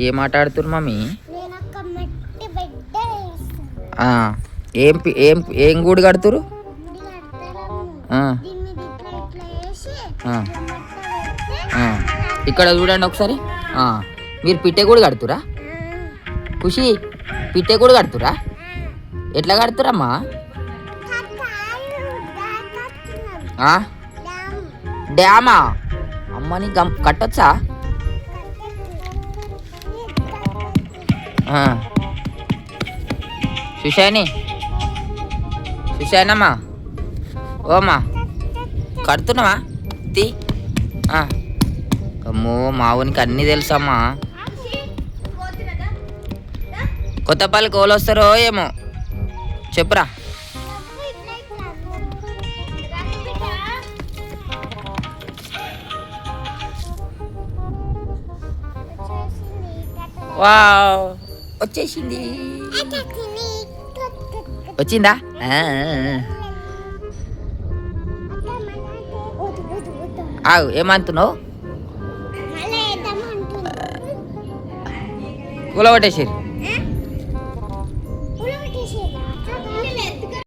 ఏం ఆట ఆడుతున్నారు మమ్మీ? నేను ఒక మట్టి బిడ్డ ఆ, ఏం ఏం ఏం గూడు కడుతురు? దీని మీద ఇట్లా ఇట్లా వేసి ఇక్కడ చూడండి ఒకసారి. మీరు పిట్టె గూడు కడుతురా? ఖుషి, పిట్టె గూడు కడుతురా? ఎట్లా కడుతురమ్మా? డ్యామా? అమ్మ నీ కట్టొచ్చా? సుశాని, సుశానమ్మా, ఓమ్మా కడుతున్నావా? తీ. అమ్మో మావునికి అన్నీ తెలుసమ్మా. కొత్తపల్లి కోలు వస్తారో ఏమో చెప్పురా. వావ్, వచ్చేసింది. వచ్చిందా? ఆగు, ఏమంటున్నావు? కూల పట్టేసి